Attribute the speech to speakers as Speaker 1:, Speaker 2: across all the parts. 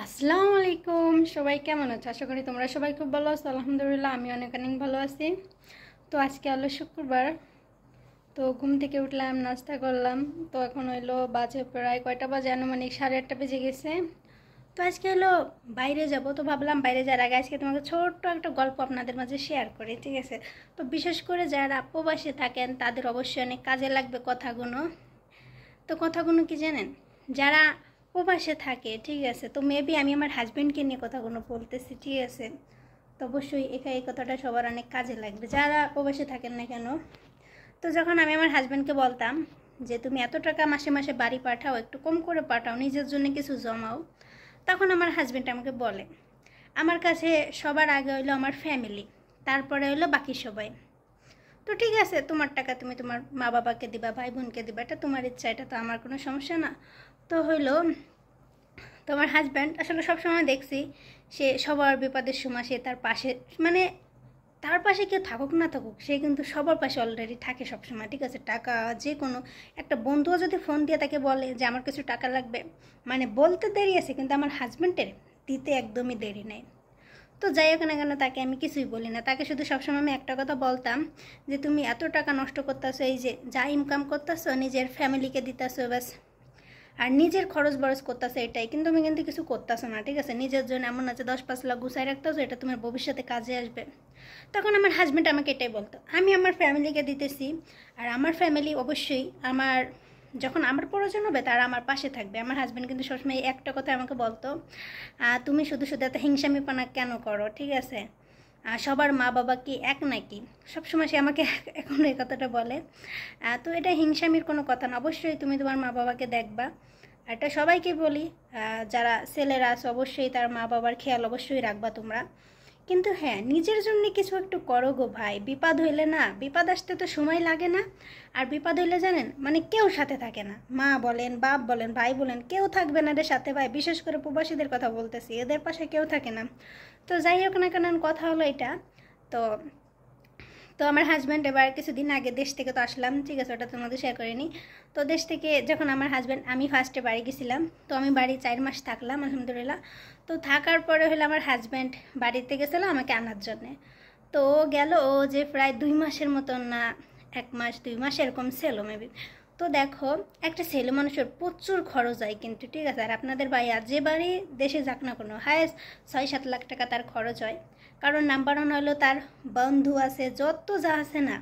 Speaker 1: আসসালামু আলাইকুম। সবাই কেমন আছো? আশা করি তোমরা সবাই খুব ভালো আছো। আলহামদুলিল্লাহ আমি অনেক অনেক ভালো আছি। তো আজকে হলো শুক্রবার। তো ঘুম থেকে উঠলাম, নাস্তা করলাম। তো এখন হইলো বাজে প্রায় কয়টা বাজে, আনুমানিক 8:30 বেজে গেছে। তো আজকে হলো বাইরে যাব। তো ভাবলাম বাইরে যাওয়ার আগে আজকে তোমাকে ছোট্ট একটা গল্প আপনাদের মাঝে শেয়ার করি, ঠিক আছে? তো বিশেষ করে যারা প্রবাসে থাকেন তাদের অবশ্যই অনেক কাজে লাগবে কথাগুলো। তো কথাগুলো কি জানেন? যারা প্রবাসে থাকে, ঠিক আছে, তো মেবি আমি আমার হাজব্যান্ডকে নিয়ে কথাগুলো বলতেছি, ঠিক আছে? তো অবশ্যই এই কথাটা সবার অনেক কাজে লাগবে যারা প্রবাসে থাকেন না কেন। তো যখন আমি আমার হাজব্যান্ডকে বলতাম যে তুমি এত টাকা মাসে মাসে বাড়ি পাঠাও, একটু কম করে পাঠাও, নিজের জন্য কিছু জমাও, তখন আমার হাজব্যান্ড আমাকে বলে আমার কাছে সবার আগে হইলো আমার ফ্যামিলি, তারপরে হইলো বাকি সবাই। তো ঠিক আছে, তোমার টাকা তুমি তোমার মা বাবাকে দিবা, ভাই বোনকে দিবা, এটা তোমার ইচ্ছা, এটা তো আমার কোনো সমস্যা না। তো হইলো তোমার হাজব্যান্ড আসলে সবসময় দেখছি সে সবার বিপদের সময় সে তার পাশে, মানে তার পাশে কেউ থাকুক না থাকুক সে কিন্তু সবার পাশে অলরেডি থাকে সবসময়, ঠিক আছে? টাকা যে কোনো একটা বন্ধুও যদি ফোন দিয়ে তাকে বলে যে আমার কিছু টাকা লাগবে, মানে বলতে দেরি আছে কিন্তু আমার হাজব্যান্ডের দিতে একদমই দেরি নেই। তো যাই হোক না কেন তাকে আমি কিছুই বলি না, তাকে শুধু সবসময় আমি একটা কথা বলতাম যে তুমি এত টাকা নষ্ট করতেছো, এই যে যা ইনকাম করতেছো নিজের ফ্যামিলিকে দিতেছো ব্যাস, আর নিজের খরচ বরচ করতেছো এটাই, কিন্তু তুমি কিন্তু কিছু করতেছো না, ঠিক আছে? নিজের জন্য এমন আছে 10-5 লাখ গুছাই রাখতেছো, এটা তোমার ভবিষ্যতে কাজে আসবে। তখন আমার হাজব্যান্ড আমাকে এটাই বলতো আমি আমার ফ্যামিলিকে দিতেছি, আর আমার ফ্যামিলি অবশ্যই আমার যখন আমার প্রয়োজন হবে তারা আমার পাশে থাকবে। আমার হাজব্যান্ড কিন্তু সবসময় একটা কথা আমাকে বলতো, তুমি শুধু শুধু এত হিংসামিপনা কেন করো, ঠিক আছে? সবার মা বাবা কি এক নাকি? সবসময় সে আমাকে এখন এই কথাটা বলে। তো এটা হিংসামির কোনো কথা না, অবশ্যই তুমি তোমার মা বাবাকে দেখবা। এটা সবাইকে বলি, যারা ছেলেরা আছে অবশ্যই তার মা বাবার খেয়াল অবশ্যই রাখবা তোমরা। কিন্তু হ্যাঁ, নিজের জন্য কিছু একটু করো গো ভাই। বিপদ হইলে না, বিপদ আসতে তো সময় লাগে না। আর বিপদ হইলে জানেন মানে কেউ সাথে থাকে না, মা বলেন, বাপ বলেন, ভাই বলেন, কেউ থাকবে না এদের সাথে ভাই। বিশেষ করে প্রবাসীদের কথা বলতেছি, এদের পাশে কেউ থাকে না। তো যাই হোক না কেন, কথা হলো এটা। তো তো আমার হাজব্যান্ড এবার কিছুদিন আগে দেশ থেকে তো আসলাম, ঠিক আছে, ওটা তোমাদের শেয়ার করিনি। তো দেশ থেকে যখন আমার হাজব্যান্ড, আমি ফার্স্টে বাড়ি গেছিলাম, তো আমি বাড়ি 4 মাস থাকলাম আলহামদুলিল্লাহ। তো থাকার পরে হলো আমার হাজব্যান্ড বাড়িতে গেছিলো আমাকে আনার জন্যে। তো ও গেল, ও যে প্রায় 2 মাসের মতন না, 1 মাস 2 মাস এরকম ছিল মেবি। তো দেখো, একটা ছেলে মানুষের প্রচুর খরচ হয় কিন্তু, ঠিক আছে? আর আপনাদের ভাইয়া যে বাড়ি দেশে যাক না কোনো, হায়েস্ট 6-7 লাখ টাকা তার খরচ হয়। কারণ নাম্বার ওয়ান হলো তার বন্ধু আছে যত যা আছে না।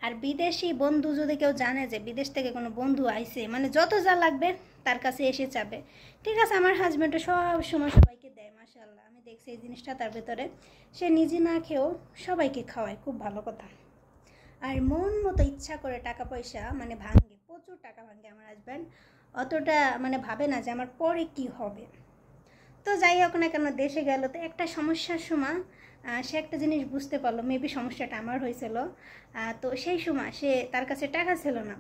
Speaker 1: আর বিদেশি বন্ধু যদি কেউ জানে যে বিদেশ থেকে কোনো বন্ধু আইছে, মানে যত যা লাগবে তার কাছে এসে যাবে, ঠিক আছে? আমার হাজব্যান্ডও সব সময় সবাইকে দেয়, মাশাআল্লাহ, আমি দেখছি এই জিনিসটা তার ভেতরে। সে নিজে না খেয়েও সবাইকে খাওয়ায়, খুব ভালো কথা। আর মন মতো ইচ্ছা করে টাকা পয়সা মানে ভাঙে, প্রচুর টাকা ভাঙে আমার হাজব্যান্ড। অতটা মানে ভাবে না যে আমার পরে কি হবে। তো যাই হোক না কেন, দেশে গেল তো একটা সমস্যার সময় সে একটা জিনিস বুঝতে পারলো, মেবি সমস্যাটা আমার হয়েছিল। তো সেই সময় সে, তার কাছে টাকা ছিল না।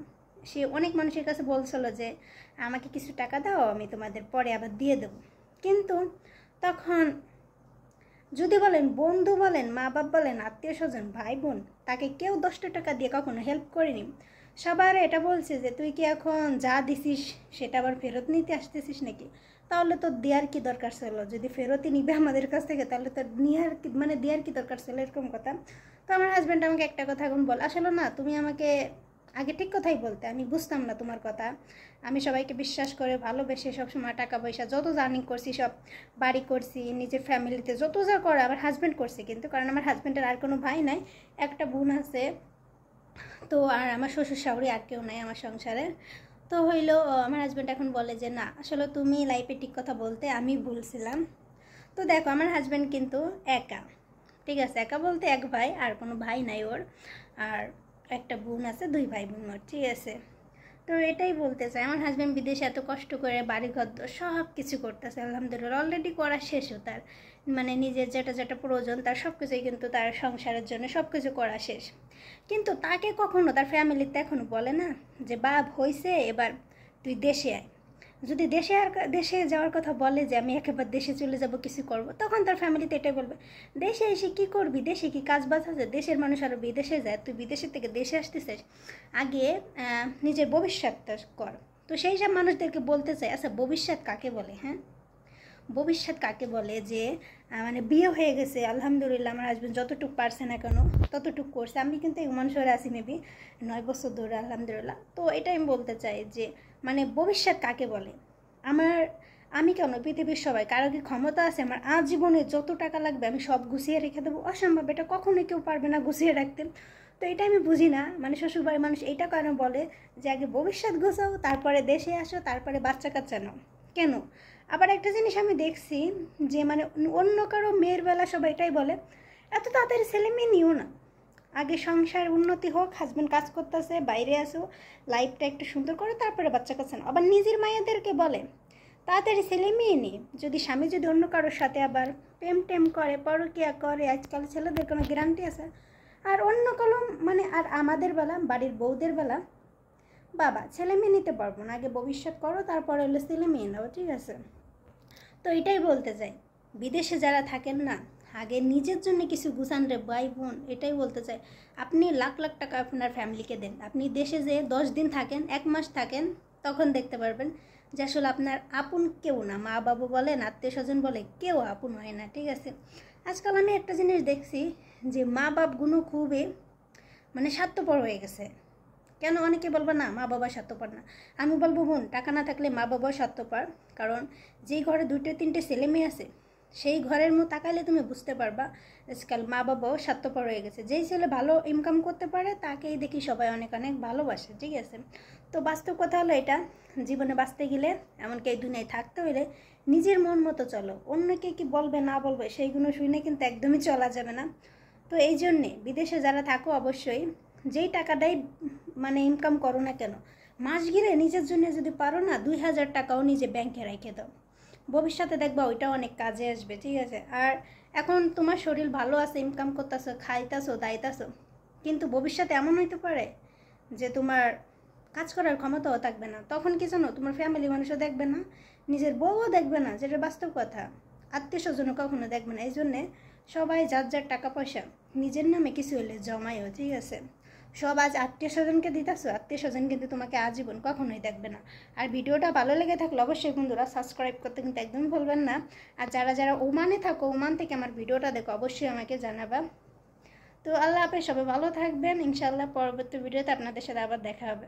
Speaker 1: সে অনেক মানুষের কাছে বলছিল যে আমাকে কিছু টাকা দাও, আমি তোমাদের পরে আবার দিয়ে দেবো। কিন্তু তখন যদি বলেন বন্ধু বলেন, মা বাপ বলেন, আত্মীয় স্বজন, ভাই বোন, তাকে কেউ 10টা টাকা দিয়ে কখনো হেল্প করেনি। সবার এটা বলছে যে তুই কি এখন যা দিছিস সেটা আবার ফেরত নিতে আসতেছিস নাকি? তাহলে তো দেওয়ার কি দরকার ছিল? যদি ফেরতই নিবে আমাদের কাছ থেকে তাহলে তো নেওয়ার কি, মানে দেওয়ার কি দরকার ছিল, এরকম কথা। তো আমার হাজব্যান্ড আমাকে একটা কথা এখন বল, আসলে না তুমি আমাকে আগে ঠিক কথাই বলতে, আমি বুঝতাম না তোমার কথা। আমি সবাইকে বিশ্বাস করে ভালোবেসে সবসময় টাকা পয়সা যত জার্নি করছি সব বাড়ি করছি, নিজের ফ্যামিলিতে যত যা করে আমার হাজব্যান্ড করছে, কিন্তু কারণ আমার হাজব্যান্ডের আর কোনো ভাই নাই, একটা বোন আছে। তো আর আমার শ্বশুর শাশুড়ি আর কেউ নাই আমার সংসারে। তো হইলো আমার হাজব্যান্ড এখন বলে যে না আসলে তুমি লাইফে ঠিক কথা বলতে, আমি ভুলছিলাম। তো দেখো আমার হাজব্যান্ড কিন্তু একা, ঠিক আছে? একা বলতে এক ভাই, আর কোনো ভাই নাই ওর। আর একটা বোন আছে, 2 ভাই বোন ওর, ঠিক আছে? তো এটাই বলতে চাই, আমার হাজব্যান্ড বিদেশে এত কষ্ট করে বাড়িঘর সব কিছু করতেছে আলহামদুলিল্লাহ, অলরেডি করা শেষও তার, মানে নিজের যেটা যেটা প্রয়োজন তার সব কিছুই কিন্তু তার সংসারের জন্য সব কিছু করা শেষ। কিন্তু তাকে কখনো তার ফ্যামিলিতে এখনো বলে না যে বাপ হইছে এবার তুই দেশে আয়। যদি দেশে যাওয়ার কথা বলে যে আমি একেবারে দেশে চলে যাব, কিছু করব, তখন তার ফ্যামিলিতে এটাই বলবে দেশে এসে কি করবি, দেশে কি কাজ বাজ আছে? দেশের মানুষ আরও বিদেশে যায়, তুই বিদেশের থেকে দেশে আসতেছিস, আগে নিজের ভবিষ্যৎটা কর। তো সেই সব মানুষদেরকে বলতে চাই, আচ্ছা ভবিষ্যৎ কাকে বলে? হ্যাঁ,
Speaker 2: ভবিষ্যৎ কাকে বলে যে মানে বিয়ে হয়ে গেছে আলহামদুলিল্লাহ, আমার হাজব্যান্ড যতটুকু পারছে না কেন ততটুকু করছে, আমি কিন্তু এই শহরে আছি মেবি 9 বছর ধরে আলহামদুলিল্লাহ। তো এটাই আমি বলতে চাই যে মানে ভবিষ্যৎ কাকে বলে। আমি কেন, পৃথিবীর সবাই, কারো কি ক্ষমতা আছে আমার আজীবনে যত টাকা লাগবে আমি সব গুছিয়ে রেখে দেবো? অসম্ভব, এটা কখনোই কেউ পারবে না গুছিয়ে রাখতে। তো এটা আমি বুঝি না, মানে শ্বশুরবাড়ির মানুষ এইটা কেন বলে যে আগে ভবিষ্যৎ গোছাও, তারপরে দেশে আসো, তারপরে বাচ্চা কাচ্চা নাও। কেন? আবার একটা জিনিস আমি দেখছি যে মানে অন্য কারো মেয়ের বেলা সবাই এটাই বলে, এত তাড়াতাড়ি ছেলে মেয়ে নিও না, আগে সংসার উন্নতি হোক, হাজব্যান্ড কাজ করতেছে, বাইরে আসো, লাইফটা একটু সুন্দর করো, তারপরে বাচ্চা কাচ্চা নাও। আবার নিজের মায়েদেরকে বলে তাড়াতাড়ি ছেলে মেয়ে নেই, যদি স্বামী যদি অন্য কারোর সাথে আবার প্রেম টেম করে, পরকিয়া করে, আজকাল ছেলেদের কোনো গ্যারান্টি আছে? আর অন্য কলম মানে, আর আমাদের বেলা, বাড়ির বউদের বেলা, বাবা ছেলে মেয়ে নিতে পারবো না, আগে ভবিষ্যৎ করো, তারপরে হলো ছেলে মেয়ে নাও, ঠিক আছে? তো এটাই বলতে চাই, বিদেশে যারা থাকেন না, আগে নিজের জন্য কিছু গুছান রে ভাই বোন, এটাই বলতে চাই। আপনি লাখ লাখ টাকা আপনার ফ্যামিলিকে দেন, আপনি দেশে যে 10 দিন থাকেন, 1 মাস থাকেন, তখন দেখতে পারবেন যে আসলে আপনার আপন কেউ না, মা বাবা বলেন, আত্মীয় স্বজন বলে, কেউ আপন হয় না, ঠিক আছে? আজকাল আমি একটা জিনিস দেখছি যে মা বাপগুলো খুবই মানে স্বার্থপর হয়ে গেছে। কেন? অনেকে বলবো না মা বাবা স্বার্থপর না, আমি বলবো বোন, টাকা না থাকলে মা বাবাও স্বার্থপর। কারণ যেই ঘরে 2-3টে ছেলে মেয়ে আছে, সেই ঘরের মতো তাকাইলে তুমি বুঝতে পারবা আজকাল মা বাবাও স্বার্থপর হয়ে গেছে। যেই ছেলে ভালো ইনকাম করতে পারে তাকেই দেখি সবাই অনেক অনেক ভালোবাসে, ঠিক আছে? তো বাস্তব কথা হলো এটা, জীবনে বাঁচতে গেলে, এমনকি এই দুনিয়ায় থাকতে হলে নিজের মন মতো চলো, অন্যকে কি বলবে না বলবে সেইগুলো শুনে কিন্তু একদমই চলা যাবে না। তো এই জন্যে বিদেশে যারা থাকো অবশ্যই যেই টাকাটাই মানে ইনকাম করো না কেন, মাস ঘিরে নিজের জন্য যদি পারো না 2000 টাকাও নিজে ব্যাংকে রেখে দাও, ভবিষ্যতে দেখবা ওইটাও অনেক কাজে আসবে, ঠিক আছে? আর এখন তোমার শরীর ভালো আছে, ইনকাম করতেছো, খাইতেছো, দাইতেছো, কিন্তু ভবিষ্যতে এমন হইতে পারে যে তোমার কাজ করার ক্ষমতাও থাকবে না, তখন কি জানো, তোমার ফ্যামিলি মানুষও দেখবে না, নিজের বউও দেখবে না, যেটা বাস্তব কথা, আত্মীয় স্বজনও কখনো দেখবে না। এই জন্যে সবাই যার যার টাকা পয়সা নিজের নামে কিছু হলে জমায়ও, ঠিক আছে? সব আজ আত্মীয় স্বজনকে দিতেছো, আত্মীয় স্বজন কিন্তু তোমাকে আজীবন কখনোই দেখবে না। আর ভিডিওটা ভালো লেগে থাকলে অবশ্যই বন্ধুরা সাবস্ক্রাইব করতে কিন্তু একদমই ভুলবেন না। আর যারা যারা ওমানে থাকো, ওমান থেকে আমার ভিডিওটা দেখো, অবশ্যই আমাকে জানাবা। তো আল্লাহ হাফেজ, সবাই ভালো থাকবেন, ইনশাআল্লাহ পরবর্তী ভিডিওতে আপনাদের সাথে আবার দেখা হবে।